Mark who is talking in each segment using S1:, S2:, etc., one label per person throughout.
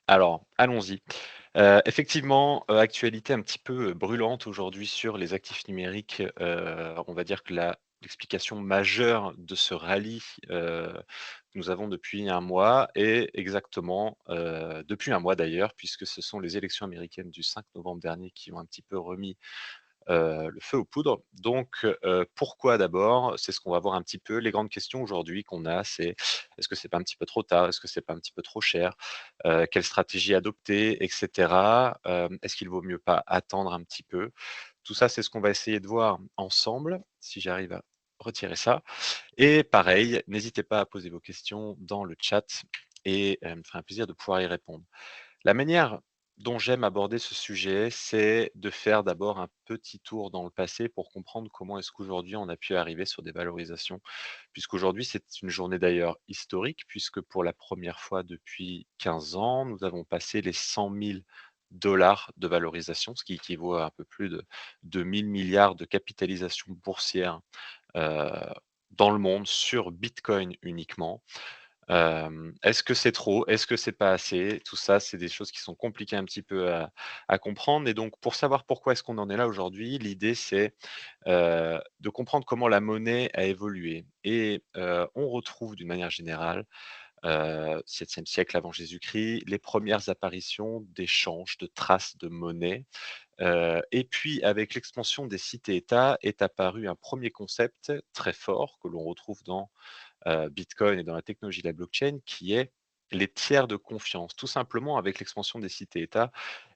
S1: Alors, allons-y. Effectivement, actualité un petit peu, brûlante aujourd'hui sur les actifs numériques. On va dire que l'explication majeure de ce rallye, que nous avons depuis un mois est exactement, depuis un mois d'ailleurs, puisque ce sont les élections américaines du 5 novembre dernier qui ont un petit peu remis le feu aux poudres. Donc, pourquoi d'abord? C'est ce qu'on va voir un petit peu. Les grandes questions aujourd'hui qu'on a, c'est: est-ce que c'est pas un petit peu trop tard? Est-ce que c'est pas un petit peu trop cher? Quelle stratégie adopter? Et cetera. Est-ce qu'il vaut mieux pas attendre un petit peu? Tout ça, c'est ce qu'on va essayer de voir ensemble, si j'arrive à retirer ça. Et pareil, n'hésitez pas à poser vos questions dans le chat et me ferait un plaisir de pouvoir y répondre. La manière dont j'aime aborder ce sujet, c'est de faire d'abord un petit tour dans le passé pour comprendre comment est-ce qu'aujourd'hui on a pu arriver sur des valorisations. Puisqu'aujourd'hui, c'est une journée d'ailleurs historique, puisque pour la première fois depuis 15 ans, nous avons passé les 100 000 $ de valorisation, ce qui équivaut à un peu plus de 1 000 milliards de capitalisation boursière euh, dans le monde sur Bitcoin uniquement. Est-ce que c'est trop? Est-ce que c'est pas assez? Tout ça, c'est des choses qui sont compliquées un petit peu à comprendre et donc pour savoir pourquoi est-ce qu'on en est là aujourd'hui, l'idée c'est, de comprendre comment la monnaie a évolué et on retrouve d'une manière générale, 7e siècle avant Jésus-Christ, les premières apparitions d'échanges, de traces de monnaie, et puis avec l'expansion des cités-États est apparu un premier concept très fort que l'on retrouve dans Bitcoin et dans la technologie de la blockchain, qui est les tiers de confiance. Tout simplement avec l'expansion des cités-États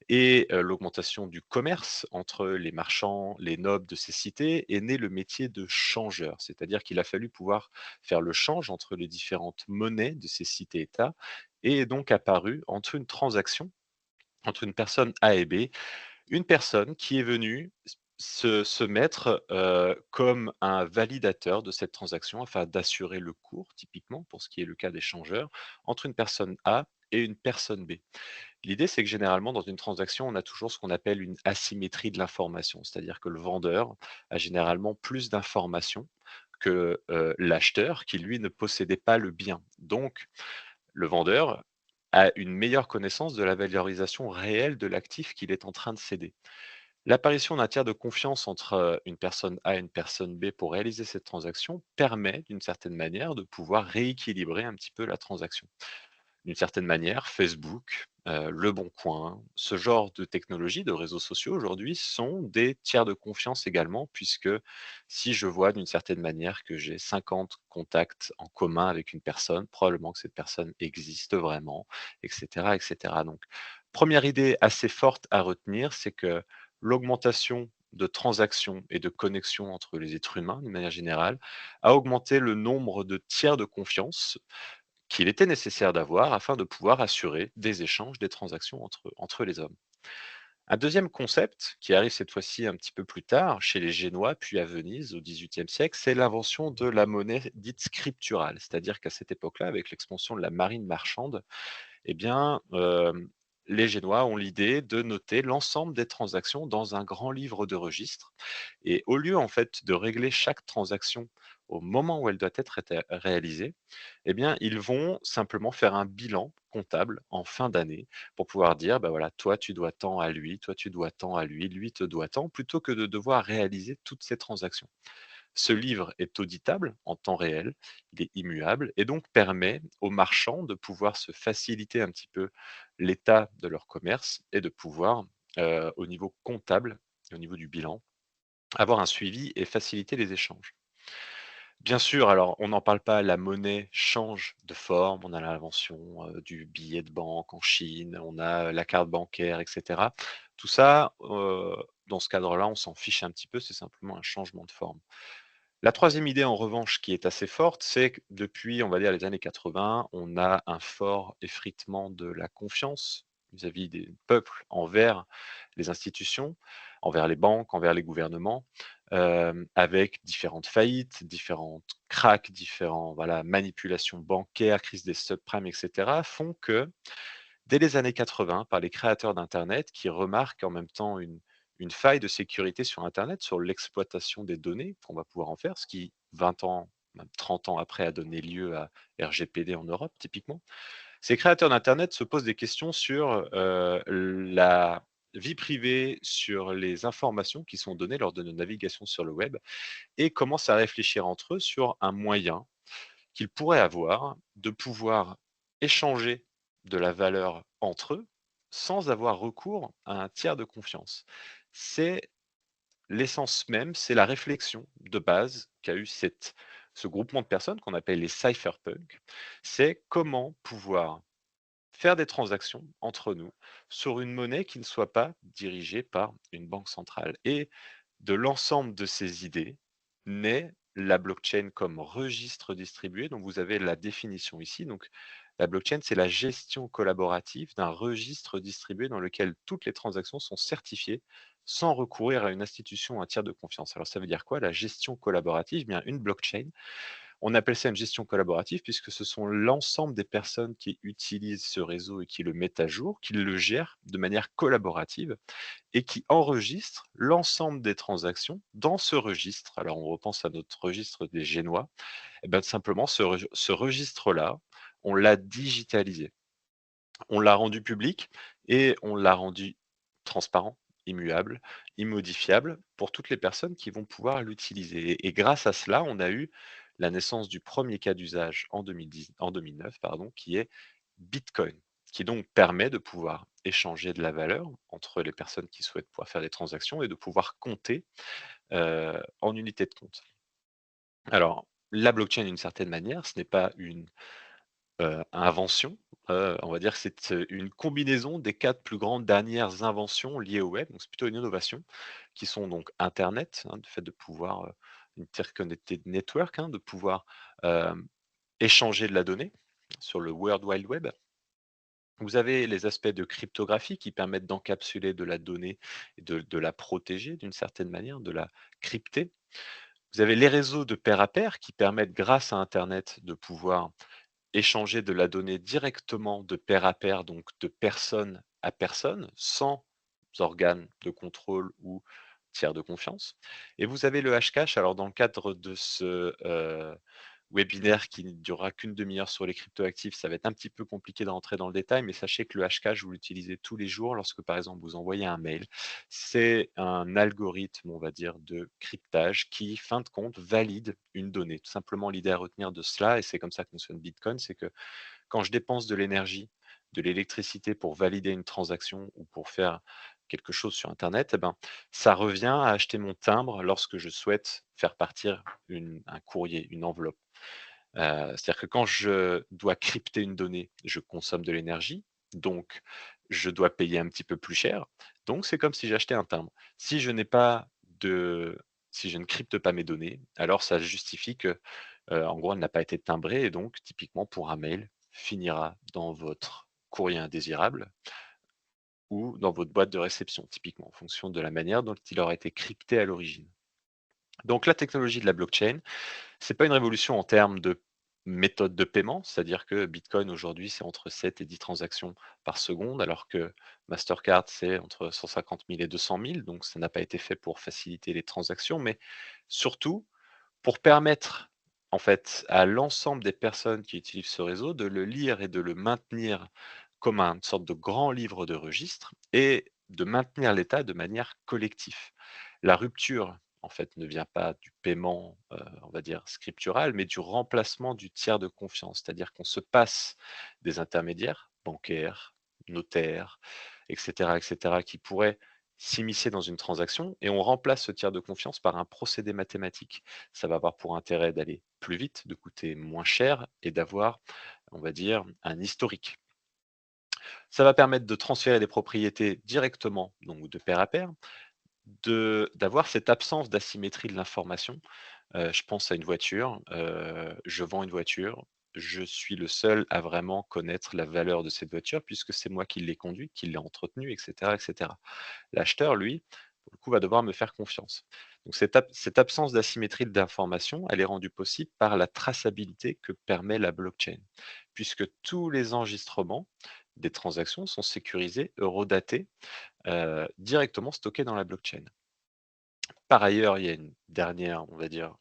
S1: et l'augmentation du commerce entre les marchands, les nobles de ces cités, est né le métier de changeur. C'est-à-dire qu'il a fallu pouvoir faire le change entre les différentes monnaies de ces cités-États et est donc apparu entre une transaction, entre une personne A et B, une personne qui est venue se mettre, comme un validateur de cette transaction afin d'assurer le cours, typiquement pour ce qui est le cas d'échangeur, entre une personne A et une personne B. L'idée, c'est que généralement dans une transaction, on a toujours ce qu'on appelle une asymétrie de l'information, c'est-à-dire que le vendeur a généralement plus d'informations que, l'acheteur qui lui ne possédait pas le bien. Donc le vendeur a une meilleure connaissance de la valorisation réelle de l'actif qu'il est en train de céder. L'apparition d'un tiers de confiance entre, une personne A et une personne B pour réaliser cette transaction permet, d'une certaine manière, de pouvoir rééquilibrer un petit peu la transaction. D'une certaine manière, Facebook, Le Bon Coin, ce genre de technologies, de réseaux sociaux aujourd'hui sont des tiers de confiance également, puisque si je vois d'une certaine manière que j'ai 50 contacts en commun avec une personne, probablement que cette personne existe vraiment, et cetera, et cetera. Donc, première idée assez forte à retenir, c'est que l'augmentation de transactions et de connexions entre les êtres humains, d'une manière générale, a augmenté le nombre de tiers de confiance qu'il était nécessaire d'avoir afin de pouvoir assurer des échanges, des transactions entre les hommes. Un deuxième concept qui arrive cette fois-ci un petit peu plus tard chez les Génois, puis à Venise au XVIIIe siècle, c'est l'invention de la monnaie dite scripturale. C'est-à-dire qu'à cette époque-là, avec l'expansion de la marine marchande, eh bien, les Génois ont l'idée de noter l'ensemble des transactions dans un grand livre de registre. Et au lieu, en fait, de régler chaque transaction au moment où elle doit être réalisée, eh bien, ils vont simplement faire un bilan comptable en fin d'année pour pouvoir dire, bah voilà, toi tu dois tant à lui, toi tu dois tant à lui, lui te doit tant, plutôt que de devoir réaliser toutes ces transactions. Ce livre est auditable en temps réel, il est immuable et donc permet aux marchands de pouvoir se faciliter un petit peu l'état de leur commerce et de pouvoir, au niveau comptable et au niveau du bilan, avoir un suivi et faciliter les échanges. Bien sûr, alors on n'en parle pas, la monnaie change de forme, on a l'invention, du billet de banque en Chine, on a la carte bancaire et cetera. Tout ça, dans ce cadre-là, on s'en fiche un petit peu, c'est simplement un changement de forme. La troisième idée en revanche qui est assez forte, c'est que depuis, on va dire les années 80, on a un fort effritement de la confiance vis-à-vis des peuples envers les institutions, envers les banques, envers les gouvernements, avec différentes faillites, différentes cracks, différents voilà, manipulations bancaires, crise des subprimes, et cetera, font que dès les années 80 par les créateurs d'internet qui remarquent en même temps une faille de sécurité sur internet, sur l'exploitation des données qu'on va pouvoir en faire, ce qui 20 ans, même 30 ans après a donné lieu à RGPD en Europe typiquement. Ces créateurs d'internet se posent des questions sur, la vie privée, sur les informations qui sont données lors de nos navigations sur le web et commencent à réfléchir entre eux sur un moyen qu'ils pourraient avoir de pouvoir échanger de la valeur entre eux, sans avoir recours à un tiers de confiance. C'est l'essence même, c'est la réflexion de base qu'a eu ce groupement de personnes qu'on appelle les cypherpunks. C'est comment pouvoir faire des transactions entre nous sur une monnaie qui ne soit pas dirigée par une banque centrale. Et de l'ensemble de ces idées naît la blockchain comme registre distribué, dont vous avez la définition ici. Donc, la blockchain, c'est la gestion collaborative d'un registre distribué dans lequel toutes les transactions sont certifiées sans recourir à une institution ou un tiers de confiance. Alors, ça veut dire quoi, la gestion collaborative? Eh bien, une blockchain, on appelle ça une gestion collaborative puisque ce sont l'ensemble des personnes qui utilisent ce réseau et qui le mettent à jour, qui le gèrent de manière collaborative et qui enregistrent l'ensemble des transactions dans ce registre. Alors on repense à notre registre des Génois, et bien simplement ce registre-là, on l'a digitalisé, on l'a rendu public et on l'a rendu transparent, immuable, immodifiable pour toutes les personnes qui vont pouvoir l'utiliser. Et grâce à cela, on a eu la naissance du premier cas d'usage en 2009, pardon, qui est Bitcoin, qui donc permet de pouvoir échanger de la valeur entre les personnes qui souhaitent pouvoir faire des transactions et de pouvoir compter en unité de compte. Alors, la blockchain, d'une certaine manière, ce n'est pas une invention, on va dire que c'est, une combinaison des 4 plus grandes dernières inventions liées au web, donc c'est plutôt une innovation, qui sont donc internet, hein, le fait de pouvoir, interconnected network, hein, de pouvoir, échanger de la donnée sur le World Wide Web. Vous avez les aspects de cryptographie qui permettent d'encapsuler de la donnée et de la protéger d'une certaine manière, de la crypter. Vous avez les réseaux de pair à pair qui permettent, grâce à internet, de pouvoir échanger de la donnée directement de pair à pair, donc de personne à personne, sans organe de contrôle ou tiers de confiance. Et vous avez le hashcash. Alors, dans le cadre de ce webinaire qui ne durera qu'une demi-heure sur les cryptoactifs, ça va être un petit peu compliqué de rentrer dans le détail, mais sachez que le hashcash, vous l'utilisez tous les jours lorsque, par exemple, vous envoyez un mail. C'est un algorithme, on va dire, de cryptage qui, fin de compte, valide une donnée. Tout simplement, l'idée à retenir de cela, et c'est comme ça que fonctionne Bitcoin, c'est que quand je dépense de l'énergie, de l'électricité pour valider une transaction ou pour faire quelque chose sur internet, eh ben, ça revient à acheter mon timbre lorsque je souhaite faire partir un courrier, une enveloppe. C'est-à-dire que quand je dois crypter une donnée, je consomme de l'énergie, donc je dois payer un petit peu plus cher. Donc c'est comme si j'achetais un timbre. Si je n'ai pas de si je ne crypte pas mes données, alors ça justifie que, en gros, elle n'a pas été timbrée et donc typiquement pour un mail, finira dans votre courrier indésirable ou dans votre boîte de réception, typiquement, en fonction de la manière dont il aura été crypté à l'origine. Donc la technologie de la blockchain, c'est pas une révolution en termes de méthode de paiement, c'est-à-dire que Bitcoin aujourd'hui, c'est entre 7 et 10 transactions par seconde, alors que Mastercard, c'est entre 150 000 et 200 000, donc ça n'a pas été fait pour faciliter les transactions, mais surtout pour permettre en fait à l'ensemble des personnes qui utilisent ce réseau de le lire et de le maintenir comme une sorte de grand livre de registre et de maintenir l'état de manière collective. La rupture, en fait, ne vient pas du paiement, on va dire scriptural, mais du remplacement du tiers de confiance. C'est-à-dire qu'on se passe des intermédiaires, bancaires, notaires, et cetera, qui pourraient s'immiscer dans une transaction et on remplace ce tiers de confiance par un procédé mathématique. Ça va avoir pour intérêt d'aller plus vite, de coûter moins cher et d'avoir, on va dire, un historique. Ça va permettre de transférer des propriétés directement, donc de pair à pair, d'avoir cette absence d'asymétrie de l'information. Je pense à une voiture, je vends une voiture, je suis le seul à vraiment connaître la valeur de cette voiture puisque c'est moi qui l'ai conduite, qui l'ai entretenue et cetera et cetera. L'acheteur, lui, pour le coup, va devoir me faire confiance. Donc cette absence d'asymétrie d'information, elle est rendue possible par la traçabilité que permet la blockchain, puisque tous les enregistrements des transactions sont sécurisés, eurodatés, directement stockés dans la blockchain. Par ailleurs, il y a une dernière, on va dire,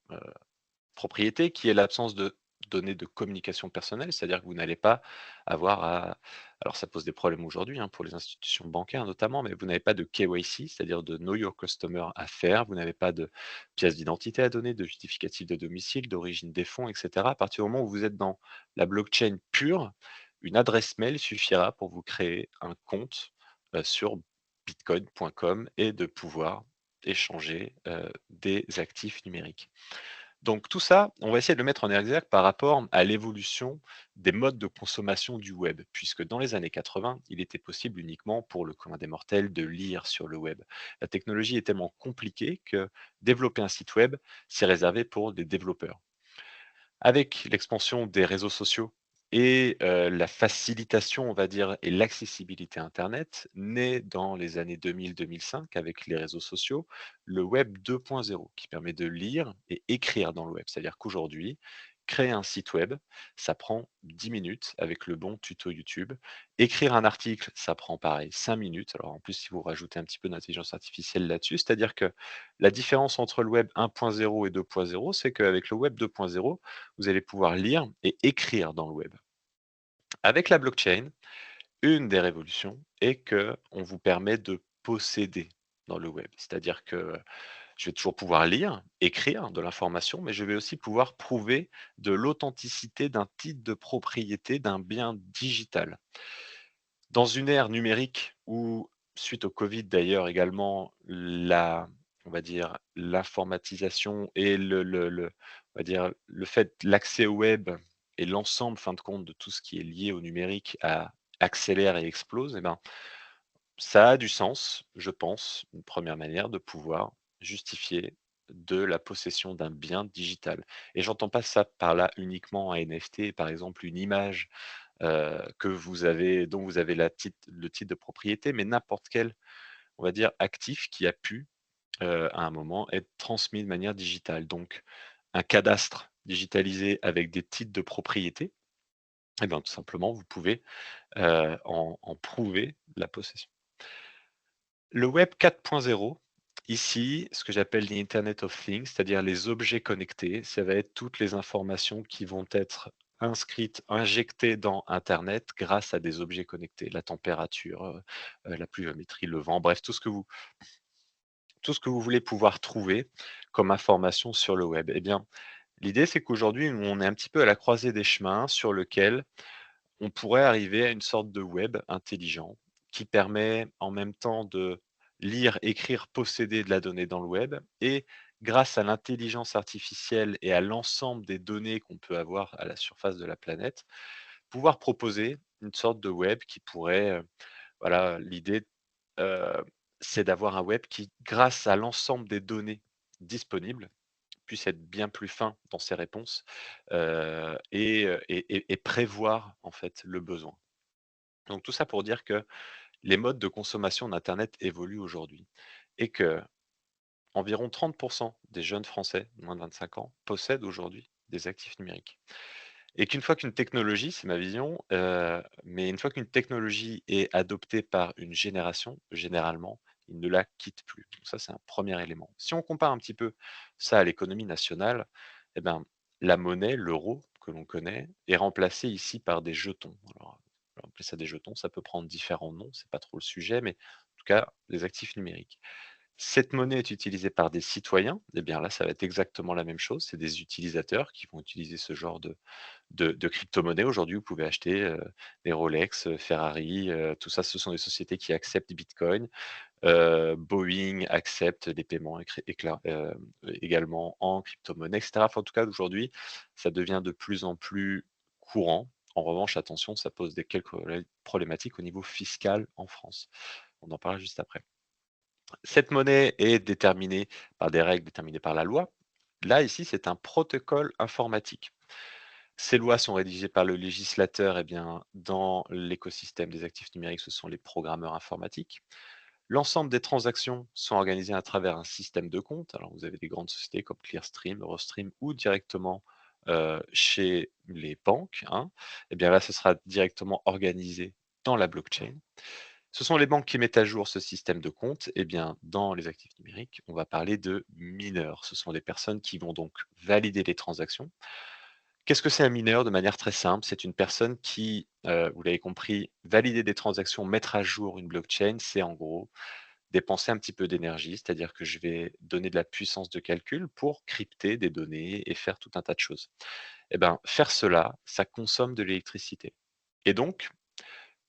S1: propriété qui est l'absence de données de communication personnelle, c'est-à-dire que vous n'allez pas avoir à alors ça pose des problèmes aujourd'hui, hein, pour les institutions bancaires notamment, mais vous n'avez pas de KYC, c'est-à-dire de Know Your Customer à faire, vous n'avez pas de pièce d'identité à donner, de justificatif de domicile, d'origine des fonds et cetera. À partir du moment où vous êtes dans la blockchain pure, une adresse mail suffira pour vous créer un compte, sur bitcoin.com et de pouvoir échanger, des actifs numériques. Donc tout ça, on va essayer de le mettre en exergue par rapport à l'évolution des modes de consommation du web, puisque dans les années 80, il était possible uniquement pour le commun des mortels de lire sur le web. La technologie est tellement compliquée que développer un site web, c'est réservé pour des développeurs. Avec l'expansion des réseaux sociaux et la facilitation, on va dire, et l'accessibilité internet, naît dans les années 2000-2005 avec les réseaux sociaux, le web 2.0 qui permet de lire et écrire dans le web. C'est-à-dire qu'aujourd'hui, créer un site web, ça prend 10 minutes avec le bon tuto YouTube. Écrire un article, ça prend pareil 5 minutes. Alors en plus, si vous rajoutez un petit peu d'intelligence artificielle là-dessus, c'est-à-dire que la différence entre le web 1.0 et 2.0, c'est qu'avec le web 2.0, vous allez pouvoir lire et écrire dans le web. Avec la blockchain, une des révolutions est que on vous permet de posséder dans le web. C'est-à-dire que je vais toujours pouvoir lire, écrire de l'information, mais je vais aussi pouvoir prouver de l'authenticité d'un titre de propriété d'un bien digital. Dans une ère numérique où, suite au Covid d'ailleurs également, on va dire, l'informatisation et on va dire, le fait l'accès au web et l'ensemble, fin de compte, de tout ce qui est lié au numérique accélère et explose, et ben, ça a du sens, je pense, une première manière de pouvoir justifier de la possession d'un bien digital. Et j'entends pas ça par là uniquement un NFT, par exemple une image que vous avez dont vous avez le titre de propriété, mais n'importe quel, on va dire, actif qui a pu, à un moment, être transmis de manière digitale. Donc un cadastre digitalisé avec des titres de propriété, et ben, tout simplement, vous pouvez, en prouver la possession. Le web 4.0, ici, ce que j'appelle l'Internet of Things, c'est-à-dire les objets connectés, ça va être toutes les informations qui vont être inscrites, injectées dans internet grâce à des objets connectés. La température, la pluviométrie, le vent, bref, tout ce que vous voulez pouvoir trouver comme information sur le web. Eh bien, l'idée, c'est qu'aujourd'hui, on est un petit peu à la croisée des chemins sur lequel on pourrait arriver à une sorte de web intelligent qui permet en même temps de lire, écrire, posséder de la donnée dans le web et grâce à l'intelligence artificielle et à l'ensemble des données qu'on peut avoir à la surface de la planète, pouvoir proposer une sorte de web qui pourrait, voilà, l'idée, heu, c'est d'avoir un web qui, grâce à l'ensemble des données disponibles, puisse être bien plus fin dans ses réponses, et prévoir en fait le besoin. Donc tout ça pour dire que les modes de consommation d'internet évoluent aujourd'hui et qu'environ 30 des jeunes Français de moins de 25 ans possèdent aujourd'hui des actifs numériques et qu'une fois qu'une technologie, c'est ma vision, mais une fois qu'une technologie est adoptée par une génération, généralement, ils ne la quittent plus. Donc ça, c'est un premier élément. Si on compare un petit peu ça à l'économie nationale, eh ben, la monnaie, l'euro que l'on connaît, est remplacée ici par des jetons. Alors, on peut appeler ça des jetons, ça peut prendre différents noms, c'est pas trop le sujet, mais en tout cas, des actifs numériques. Cette monnaie est utilisée par des citoyens, eh bien là, ça va être exactement la même chose. C'est des utilisateurs qui vont utiliser ce genre de crypto-monnaies. Aujourd'hui, vous pouvez acheter, des Rolex, Ferrari, tout ça, ce sont des sociétés qui acceptent Bitcoin. Boeing accepte les paiements également en crypto-monnaie et cetera. Enfin, en tout cas, aujourd'hui, ça devient de plus en plus courant. En revanche, attention, ça pose des quelques problématiques au niveau fiscal en France. On en parlera juste après. Cette monnaie est déterminée par des règles déterminées par la loi. Là, ici, c'est un protocole informatique. Ces lois sont rédigées par le législateur, eh bien, dans l'écosystème des actifs numériques, ce sont les programmeurs informatiques. L'ensemble des transactions sont organisées à travers un système de comptes. Alors, vous avez des grandes sociétés comme Clearstream, Eurostream ou directement chez les banques, hein. Eh bien là, ce sera directement organisé dans la blockchain. Ce sont les banques qui mettent à jour ce système de compte. Eh bien, dans les actifs numériques, on va parler de mineurs. Ce sont les personnes qui vont donc valider les transactions. Qu'est-ce que c'est un mineur? De manière très simple, c'est une personne qui, vous l'avez compris, valider des transactions, mettre à jour une blockchain, c'est en gros dépenser un petit peu d'énergie, c'est-à-dire que je vais donner de la puissance de calcul pour crypter des données et faire tout un tas de choses. Et ben, faire cela, ça consomme de l'électricité. Et donc,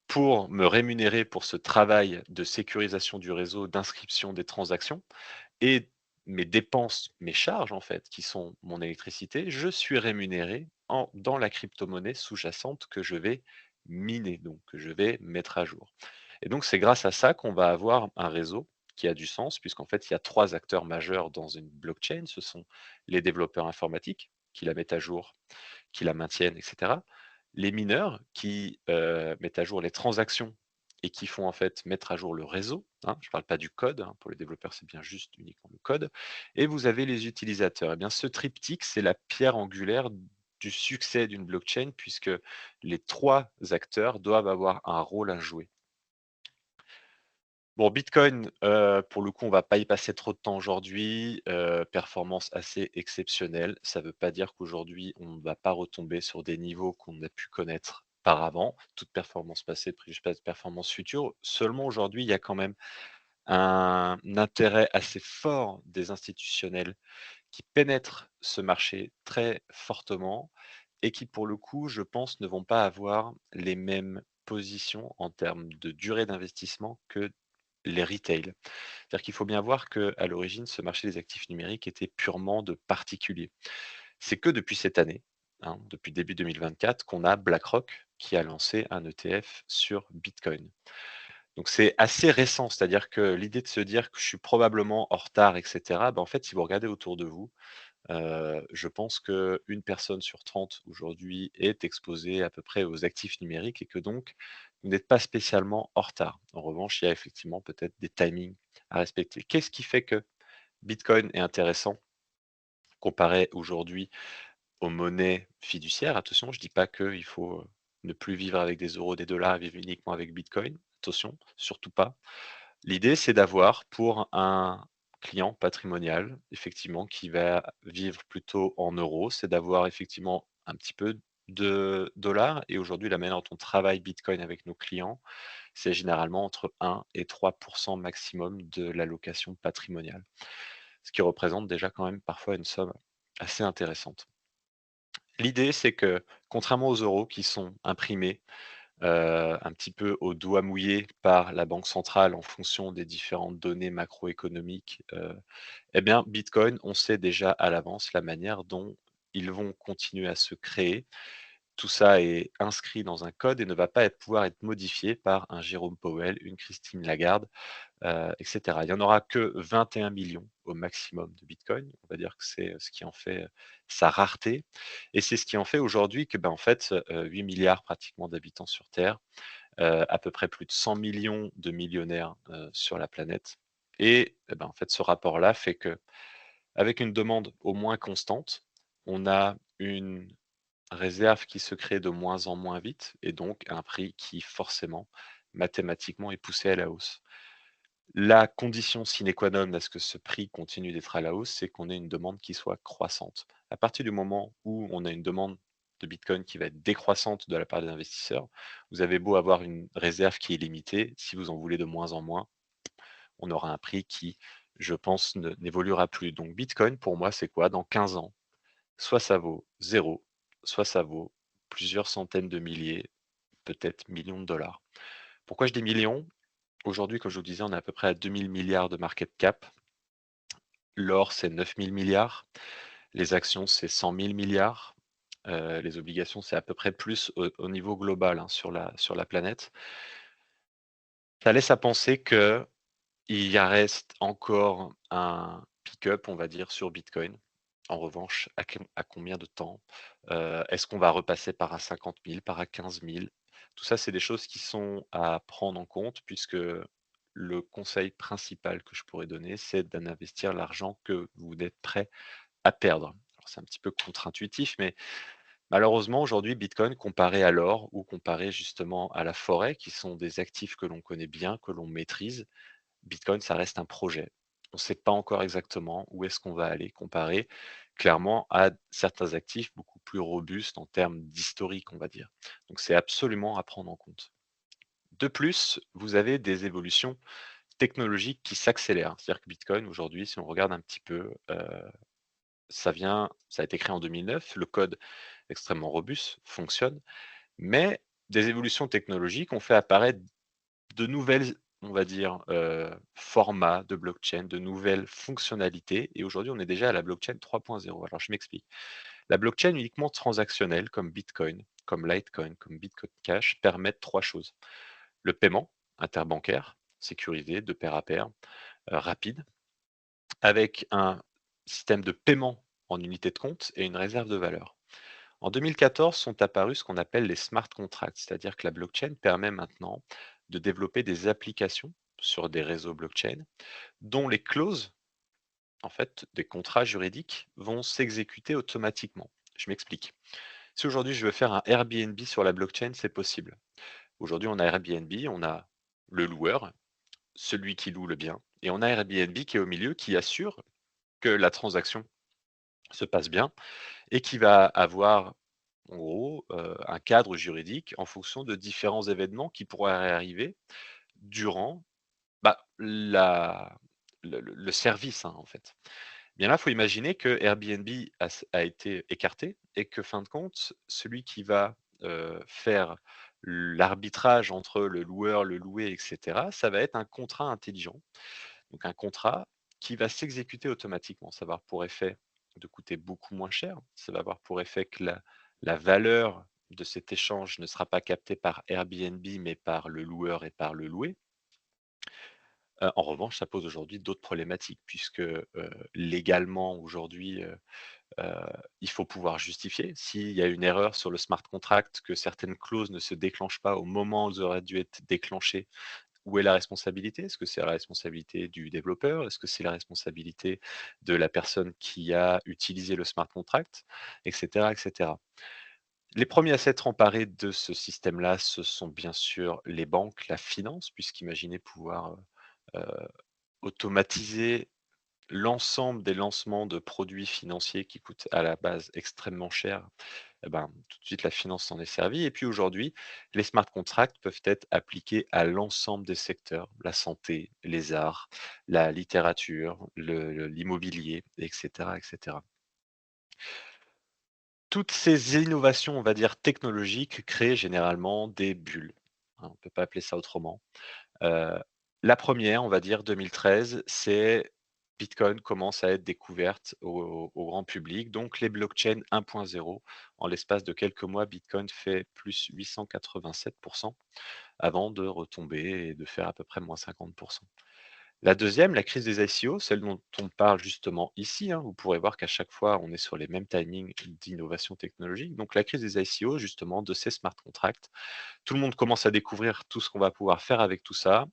S1: pour me rémunérer pour ce travail de sécurisation du réseau, d'inscription des transactions et mes dépenses, mes charges en fait, qui sont mon électricité, je suis rémunéré dans la crypto-monnaie sous-jacente que je vais miner, donc que je vais mettre à jour. Et donc c'est grâce à ça qu'on va avoir un réseau qui a du sens, puisqu'en fait il y a trois acteurs majeurs dans une blockchain. Ce sont les développeurs informatiques qui la mettent à jour, qui la maintiennent, etc. Les mineurs qui mettent à jour les transactions et qui font en fait mettre à jour le réseau, hein. Je ne parle pas du code, hein, pour les développeurs, c'est bien juste uniquement le code. Et vous avez les utilisateurs. Et bien, ce triptyque, c'est la pierre angulaire du succès d'une blockchain, puisque les trois acteurs doivent avoir un rôle à jouer. Bon, Bitcoin, pour le coup, on va pas y passer trop de temps aujourd'hui, performance assez exceptionnelle. Ça ne veut pas dire qu'aujourd'hui, on ne va pas retomber sur des niveaux qu'on a pu connaître par avant. Toute performance passée préjuge pas de performance future. Seulement aujourd'hui, il y a quand même un intérêt assez fort des institutionnels qui pénètrent ce marché très fortement et qui, pour le coup, je pense, ne vont pas avoir les mêmes positions en termes de durée d'investissement que les retail. C'est-à-dire qu'il faut bien voir qu'à l'origine, ce marché des actifs numériques était purement de particuliers. C'est que depuis cette année, hein, depuis début 2024, qu'on a BlackRock qui a lancé un ETF sur Bitcoin. Donc c'est assez récent, c'est-à-dire que l'idée de se dire que je suis probablement en retard, et cetera, en fait, si vous regardez autour de vous, je pense qu'une personne sur 30 aujourd'hui est exposée à peu près aux actifs numériques et que donc vous n'êtes pas spécialement en retard. En revanche, il y a effectivement peut-être des timings à respecter. Qu'est-ce qui fait que Bitcoin est intéressant comparé aujourd'hui aux monnaies fiduciaires? Attention, je ne dis pas qu'il faut, ne plus vivre avec des euros, des dollars et vivre uniquement avec Bitcoin. Attention, surtout pas. L'idée, c'est d'avoir pour un client patrimonial, effectivement, qui va vivre plutôt en euros, c'est d'avoir effectivement un petit peu de dollars. Et aujourd'hui, la manière dont on travaille Bitcoin avec nos clients, c'est généralement entre 1 et 3 maximum de l'allocation patrimoniale, ce qui représente déjà quand même parfois une somme assez intéressante. L'idée, c'est que contrairement aux euros qui sont imprimés un petit peu au doigt mouillé par la banque centrale en fonction des différentes données macroéconomiques, eh bien Bitcoin, on sait déjà à l'avance la manière dont ils vont continuer à se créer. Tout ça est inscrit dans un code et ne va pas pouvoir être modifié par un Jérôme Powell, une Christine Lagarde, et cetera. Il y en aura que 21 millions au maximum de bitcoin. On va dire que c'est, ce qui en fait, sa rareté et c'est ce qui en fait aujourd'hui que, en fait, 8 000 pratiquement d'habitants sur terre, à peu près plus de 100 millions de millionnaires, sur la planète et en fait, ce rapport-là fait que avec une demande au moins constante, on a une réserve qui se crée de moins en moins vite et donc un prix qui forcément, mathématiquement, est poussé à la hausse. La condition sine qua non à ce que ce prix continue d'être à la hausse, c'est qu'on ait une demande qui soit croissante. À partir du moment où on a une demande de Bitcoin qui va être décroissante de la part des investisseurs, vous avez beau avoir une réserve qui est limitée, si vous en voulez de moins en moins, on aura un prix qui, je pense, n'évoluera plus. Donc Bitcoin, pour moi, c'est quoi? Dans 15 ans, soit ça vaut zéro, soit ça vaut plusieurs centaines de milliers, peut-être millions de dollars. Pourquoi je dis millions? Aujourd'hui, comme je vous disais, on est à peu près à 2 000 milliards de market cap. L'or, c'est 9 000 milliards. Les actions, c'est 100 000 milliards. Les obligations, c'est à peu près plus au niveau global, hein, sur la planète. Ça laisse à penser qu'il y reste encore un pick-up, on va dire, sur Bitcoin. En revanche, à combien de temps? Est-ce qu'on va repasser par un 50 000, par un 15 000? Tout ça, c'est des choses qui sont à prendre en compte puisque le conseil principal que je pourrais donner, c'est d'investir l'argent que vous êtes prêt à perdre. Alors, c'est un petit peu contre-intuitif, mais malheureusement, aujourd'hui, Bitcoin, comparé à l'or ou comparé justement à la forêt, qui sont des actifs que l'on connaît bien, que l'on maîtrise, Bitcoin, ça reste un projet. On ne sait pas encore exactement où est-ce qu'on va aller comparé clairement à certains actifs beaucoup plus robuste en termes d'historique, on va dire. Donc c'est absolument à prendre en compte. De plus, vous avez des évolutions technologiques qui s'accélèrent. C'est-à-dire que Bitcoin aujourd'hui, si on regarde un petit peu, ça a été créé en 2009, le code est extrêmement robuste, fonctionne, mais des évolutions technologiques ont fait apparaître de nouvelles, on va dire, formats de blockchain, de nouvelles fonctionnalités et aujourd'hui, on est déjà à la blockchain 3.0. Alors je m'explique. La blockchain uniquement transactionnelle comme Bitcoin, comme Litecoin, comme Bitcoin Cash permettent 3 choses. Le paiement interbancaire, sécurisé, de pair à pair, rapide, avec un système de paiement en unité de compte et une réserve de valeur. En 2014 sont apparus ce qu'on appelle les smart contracts, c'est-à-dire que la blockchain permet maintenant de développer des applications sur des réseaux blockchain dont les clauses, en fait, des contrats juridiques vont s'exécuter automatiquement. Je m'explique. Si aujourd'hui je veux faire un Airbnb sur la blockchain, c'est possible. Aujourd'hui, on a Airbnb, on a le loueur, celui qui loue le bien, et on a Airbnb qui est au milieu, qui assure que la transaction se passe bien et qui va avoir, en gros, un cadre juridique en fonction de différents événements qui pourraient arriver durant, la le service, hein, en fait. Bien là, il faut imaginer que Airbnb a été écarté et que, fin de compte, celui qui va, faire l'arbitrage entre le loueur, le loué et cetera, ça va être un contrat intelligent. Donc un contrat qui va s'exécuter automatiquement. Ça va avoir pour effet de coûter beaucoup moins cher. Ça va avoir pour effet que la valeur de cet échange ne sera pas captée par Airbnb, mais par le loueur et par le loué. En revanche, ça pose aujourd'hui d'autres problématiques puisque, légalement aujourd'hui, heu, il faut pouvoir justifier. S'il y a une erreur sur le smart contract, que certaines clauses ne se déclenchent pas au moment où elles auraient dû être déclenchées, où est la responsabilité? Est-ce que c'est la responsabilité du développeur? Est-ce que c'est la responsabilité de la personne qui a utilisé le smart contract? Et cetera, et cetera. Les premiers à s'être emparés de ce système-là, ce sont bien sûr les banques, la finance, puisqu'imaginez pouvoir, automatiser l'ensemble des lancements de produits financiers qui coûtent à la base extrêmement cher. Eh ben, tout de suite la finance s'en est servie et puis aujourd'hui, les smart contracts peuvent être appliqués à l'ensemble des secteurs, la santé, les arts, la littérature, l'immobilier et cetera, et cetera. Toutes ces innovations, on va dire technologiques, créent généralement des bulles, hein, on ne peut pas appeler ça autrement. Heu, la première, on va dire 2013, c'est Bitcoin commence à être découverte au grand public, donc les blockchains 1.0. En l'espace de quelques mois, Bitcoin fait plus 887 avant de retomber et de faire à peu près moins 50. La deuxième, la crise des ICO, celle dont on parle justement ici, hein, vous pourrez voir qu'à chaque fois, on est sur les mêmes timings d'innovation technologique. Donc la crise des ICO, justement, de ces smart contracts, tout le monde commence à découvrir tout ce qu'on va pouvoir faire avec tout ça.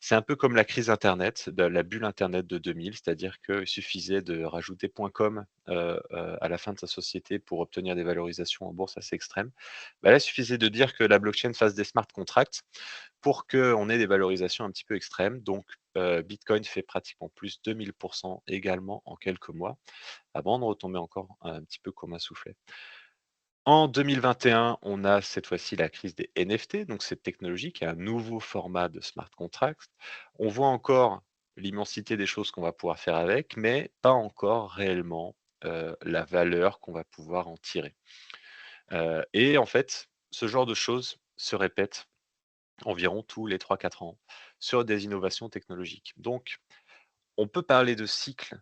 S1: C'est un peu comme la crise internet, de la bulle internet de 2000, c'est-à-dire qu'il suffisait de rajouter .com, à la fin de sa société pour obtenir des valorisations en bourse assez extrêmes. Bah, là, il suffisait de dire que la blockchain fasse des smart contracts pour qu'on ait des valorisations un petit peu extrêmes. Donc, Bitcoin fait pratiquement plus 2000 également en quelques mois, avant de retomber encore un petit peu comme un soufflet. En 2021, on a cette fois-ci la crise des NFT, donc cette technologie qui est un nouveau format de smart contract. On voit encore l'immensité des choses qu'on va pouvoir faire avec, mais pas encore réellement, la valeur qu'on va pouvoir en tirer. Et en fait, ce genre de choses se répète environ tous les 3-4 ans sur des innovations technologiques. Donc on peut parler de cycle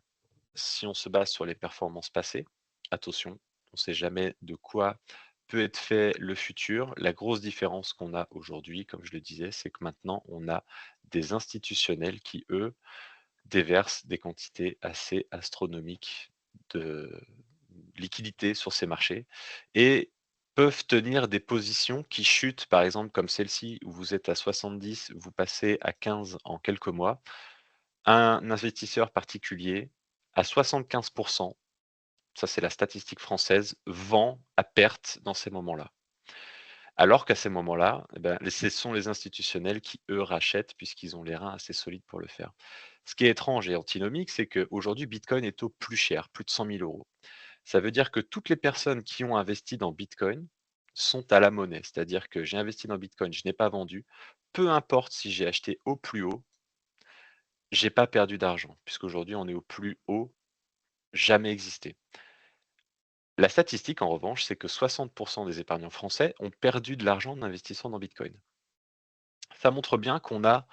S1: si on se base sur les performances passées. Attention, on ne sait jamais de quoi peut être fait le futur. La grosse différence qu'on a aujourd'hui, comme je le disais, c'est que maintenant, on a des institutionnels qui, eux, déversent des quantités assez astronomiques de liquidités sur ces marchés et peuvent tenir des positions qui chutent, par exemple comme celle-ci, où vous êtes à 70, vous passez à 15 en quelques mois. Un investisseur particulier à 75, ça c'est la statistique française, vend à perte dans ces moments-là. Alors qu'à ces moments-là, eh ben, ce sont les institutionnels qui, eux, rachètent puisqu'ils ont les reins assez solides pour le faire. Ce qui est étrange et antinomique, c'est qu'aujourd'hui, Bitcoin est au plus cher, plus de 100 000 euros. Ça veut dire que toutes les personnes qui ont investi dans Bitcoin sont à la monnaie. C'est-à-dire que j'ai investi dans Bitcoin, je n'ai pas vendu. Peu importe si j'ai acheté au plus haut, j'ai pas perdu d'argent, puisqu'aujourd'hui on est au plus haut jamais existé. La statistique, en revanche, c'est que 60% des épargnants français ont perdu de l'argent en investissant dans Bitcoin. Ça montre bien qu'on a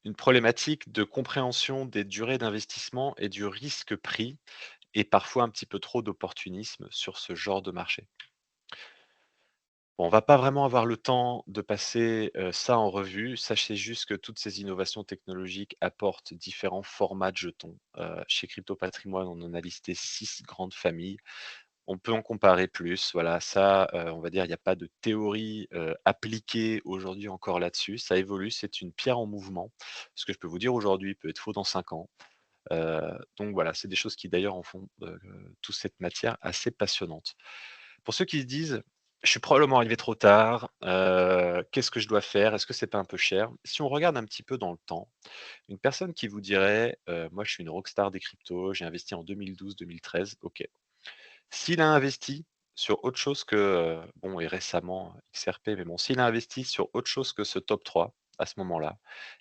S1: une problématique de compréhension des durées d'investissement et du risque pris, et parfois un petit peu trop d'opportunisme sur ce genre de marché. Bon, on va pas vraiment avoir le temps de passer, ça en revue. Sachez juste que toutes ces innovations technologiques apportent différents formats de jetons. Chez Crypto Patrimoine, on en a listé 6 grandes familles. On peut en comparer plus, voilà, ça, on va dire, il n'y a pas de théorie, appliquée aujourd'hui encore là-dessus. Ça évolue, c'est une pierre en mouvement. Ce que je peux vous dire aujourd'hui peut être faux dans 5 ans. Donc voilà, c'est des choses qui d'ailleurs en font, toute cette matière assez passionnante. Pour ceux qui se disent: «Je suis probablement arrivé trop tard, qu'est-ce que je dois faire? Est-ce que c'est pas un peu cher?» Si on regarde un petit peu dans le temps, une personne qui vous dirait: «Moi je suis une rockstar des cryptos, j'ai investi en 2012-2013», OK. S'il a investi sur autre chose que, bon et récemment XRP, mais bon, s'il a investi sur autre chose que ce top 3 à ce moment-là,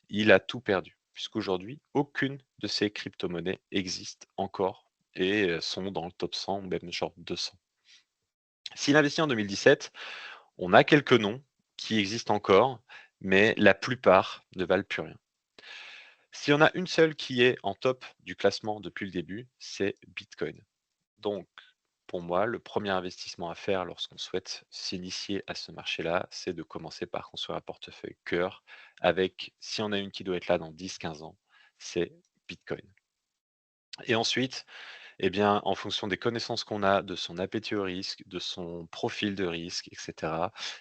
S1: il a tout perdu. Puisqu'aujourd'hui, aucune de ces crypto-monnaies existe encore et sont dans le top 100 ou même genre 200. S'il investit en 2017, on a quelques noms qui existent encore, mais la plupart ne valent plus rien. S'il y en a une seule qui est en top du classement depuis le début, c'est Bitcoin. Donc, pour moi, le premier investissement à faire lorsqu'on souhaite s'initier à ce marché-là, c'est de commencer par construire un portefeuille cœur avec, si on a une qui doit être là dans 10-15 ans, c'est Bitcoin. Et ensuite, eh bien, en fonction des connaissances qu'on a, de son appétit au risque, de son profil de risque, etc.,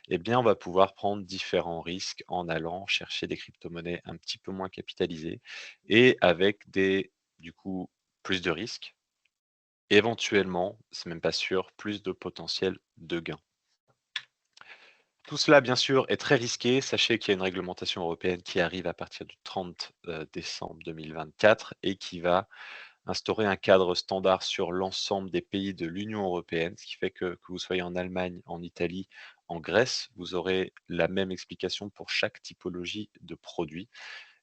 S1: eh bien, on va pouvoir prendre différents risques en allant chercher des crypto-monnaies un petit peu moins capitalisées et avec des, du coup, plus de risques. Éventuellement, c'est même pas sûr, plus de potentiel de gain. Tout cela, bien sûr, est très risqué. Sachez qu'il y a une réglementation européenne qui arrive à partir du 30 décembre 2024 et qui va instaurer un cadre standard sur l'ensemble des pays de l'Union européenne, ce qui fait que vous soyez en Allemagne, en Italie, en Grèce, vous aurez la même explication pour chaque typologie de produit.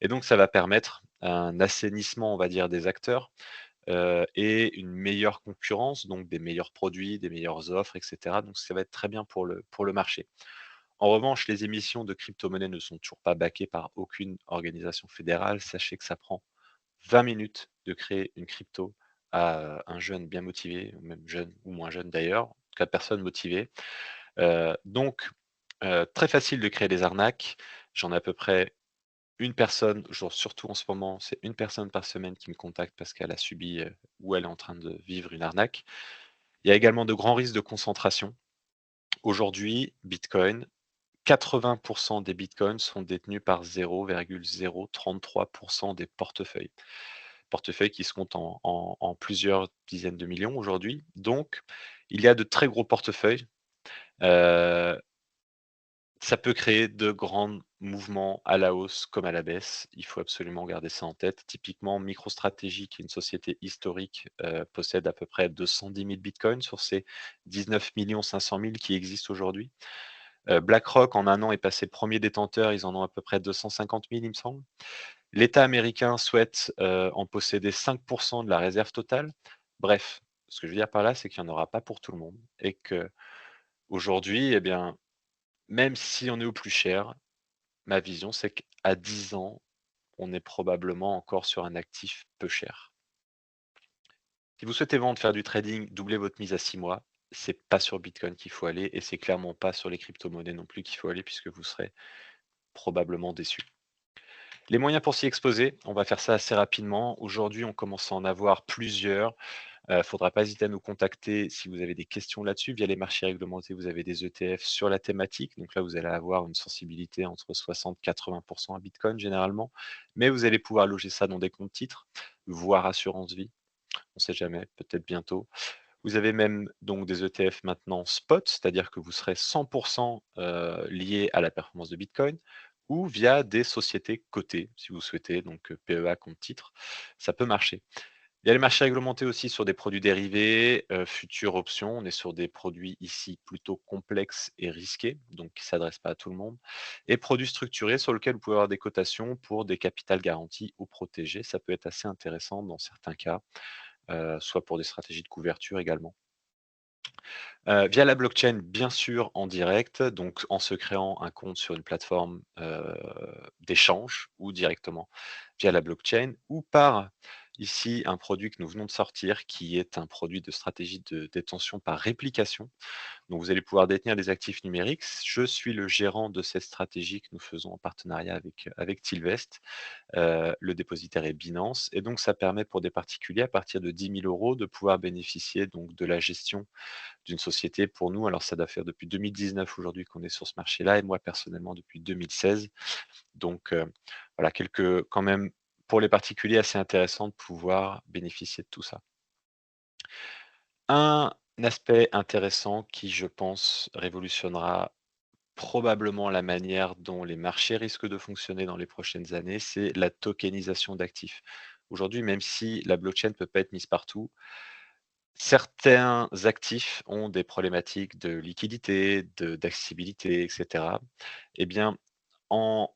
S1: Et donc, ça va permettre un assainissement, on va dire, des acteurs, et une meilleure concurrence, donc des meilleurs produits, des meilleures offres, et cetera. Donc ça va être très bien pour le marché. En revanche, les émissions de crypto-monnaies ne sont toujours pas backées par aucune organisation fédérale. Sachez que ça prend 20 minutes de créer une crypto à un jeune bien motivé, ou même jeune ou moins jeune d'ailleurs, en tout cas personne motivée. Donc, très facile de créer des arnaques. J'en ai à peu près une personne, genre surtout en ce moment, c'est une personne par semaine qui me contacte parce qu'elle a subi, ou elle est en train de vivre une arnaque. Il y a également de grands risques de concentration. Aujourd'hui, Bitcoin, 80 des bitcoins sont détenus par 0,033 des portefeuilles. Portefeuilles qui se comptent en plusieurs dizaines de millions aujourd'hui. Donc, il y a de très gros portefeuilles. Heu Ça peut créer de grands mouvements à la hausse comme à la baisse. Il faut absolument garder ça en tête. Typiquement, MicroStrategy, qui est une société historique, possède à peu près 210 000 bitcoins sur ces 19 500 000 qui existent aujourd'hui. BlackRock, en un an, est passé premier détenteur. Ils en ont à peu près 250 000, il me semble. L'État américain souhaite en posséder 5 de la réserve totale. Bref, ce que je veux dire par là, c'est qu'il n'y en aura pas pour tout le monde et que aujourd'hui, eh bien, même si on est au plus cher, ma vision, c'est qu'à 10 ans, on est probablement encore sur un actif peu cher. Si vous souhaitez vendre, faire du trading, doubler votre mise à 6 mois, c'est pas sur Bitcoin qu'il faut aller et c'est clairement pas sur les crypto-monnaies non plus qu'il faut aller puisque vous serez probablement déçu. Les moyens pour s'y exposer, on va faire ça assez rapidement. Aujourd'hui, on commence à en avoir plusieurs. Faudra pas hésiter à nous contacter si vous avez des questions là-dessus. Via les marchés réglementés, vous avez des ETF sur la thématique. Donc là, vous allez avoir une sensibilité entre 60-80 à Bitcoin généralement. Mais vous allez pouvoir loger ça dans des comptes titres, voire assurance vie. On ne sait jamais, peut-être bientôt. Vous avez même donc des ETF maintenant spot, c'est-à-dire que vous serez 100 lié à la performance de Bitcoin ou via des sociétés cotées, si vous souhaitez, donc PEA compte titre, ça peut marcher. Il y a les marchés réglementés aussi sur des produits dérivés, futures options. On est sur des produits ici plutôt complexes et risqués, donc qui ne s'adressent pas à tout le monde. Et produits structurés sur lesquels vous pouvez avoir des cotations pour des capitales garantis ou protégés. Ça peut être assez intéressant dans certains cas, soit pour des stratégies de couverture également. Via la blockchain, bien sûr, en direct, donc en se créant un compte sur une plateforme, d'échange ou directement via la blockchain ou par, ici, un produit que nous venons de sortir qui est un produit de stratégie de détention par réplication. Donc vous allez pouvoir détenir des actifs numériques. Je suis le gérant de cette stratégie que nous faisons en partenariat avec Tilvest. Le dépositaire est Binance et donc ça permet pour des particuliers à partir de 10 000 € de pouvoir bénéficier donc de la gestion d'une société pour nous. Alors ça doit faire depuis 2019 aujourd'hui qu'on est sur ce marché-là et moi personnellement depuis 2016. Donc voilà, quelques quand même pour les particuliers assez intéressant de pouvoir bénéficier de tout ça. Un aspect intéressant qui, je pense, révolutionnera probablement la manière dont les marchés risquent de fonctionner dans les prochaines années, c'est la tokenisation d'actifs. Aujourd'hui, même si la blockchain ne peut pas être mise partout, certains actifs ont des problématiques de liquidité, d'accessibilité, et cetera. Eh bien, en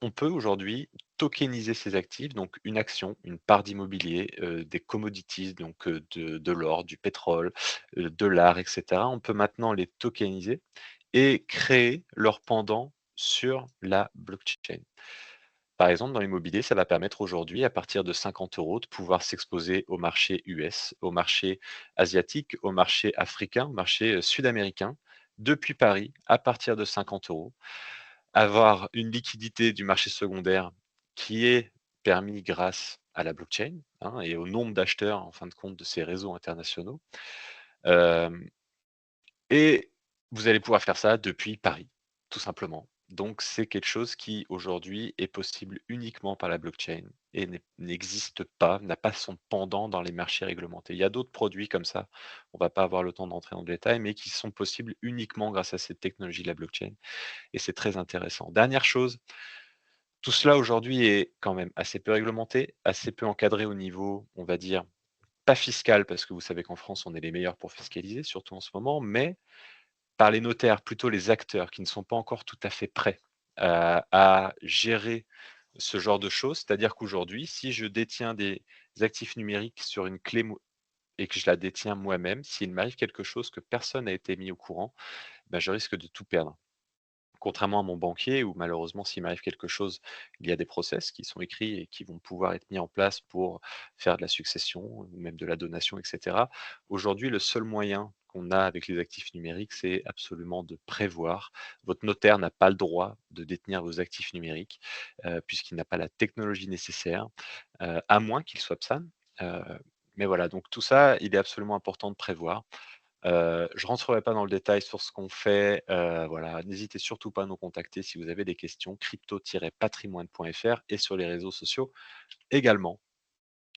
S1: on peut aujourd'hui tokeniser ces actifs, donc une action, une part d'immobilier, des commodities, donc de l'or, du pétrole, de l'art, et cetera. On peut maintenant les tokeniser et créer leur pendant sur la blockchain. Par exemple, dans l'immobilier, ça va permettre aujourd'hui, à partir de 50 € de pouvoir s'exposer au marché US, au marché asiatique, au marché africain, au marché, sud-américain, depuis Paris, à partir de 50 €. Avoir une liquidité du marché secondaire qui est permis grâce à la blockchain, hein, et au nombre d'acheteurs, en fin de compte, de ces réseaux internationaux. Hem Et vous allez pouvoir faire ça depuis Paris, tout simplement. Donc c'est quelque chose qui aujourd'hui est possible uniquement par la blockchain et n'existe pas, n'a pas son pendant dans les marchés réglementés. Il y a d'autres produits comme ça, on va pas avoir le temps d'entrer dans le détail, mais qui sont possibles uniquement grâce à cette technologie de la blockchain et c'est très intéressant. Dernière chose, tout cela aujourd'hui est quand même assez peu réglementé, assez peu encadré au niveau, on va dire, pas fiscal, parce que vous savez qu'en France, on est les meilleurs pour fiscaliser, surtout en ce moment, mais par les notaires, plutôt les acteurs qui ne sont pas encore tout à fait prêts, à gérer ce genre de choses. C'est-à-dire qu'aujourd'hui, si je détiens des actifs numériques sur une clé et que je la détiens moi-même, s'il m'arrive quelque chose que personne n'a été mis au courant, bah, je risque de tout perdre. Contrairement à mon banquier où malheureusement s'il m'arrive quelque chose, il y a des process qui sont écrits et qui vont pouvoir être mis en place pour faire de la succession ou même de la donation et cetera. Aujourd'hui, le seul moyen qu'on a avec les actifs numériques, c'est absolument de prévoir. Votre notaire n'a pas le droit de détenir vos actifs numériques, puisqu'il n'a pas la technologie nécessaire, à moins qu'il soit PSAN, heu, mais voilà, donc tout ça, il est absolument important de prévoir. Je rentrerai pas dans le détail sur ce qu'on fait, voilà, n'hésitez surtout pas à nous contacter si vous avez des questions, crypto-patrimoine.fr et sur les réseaux sociaux également.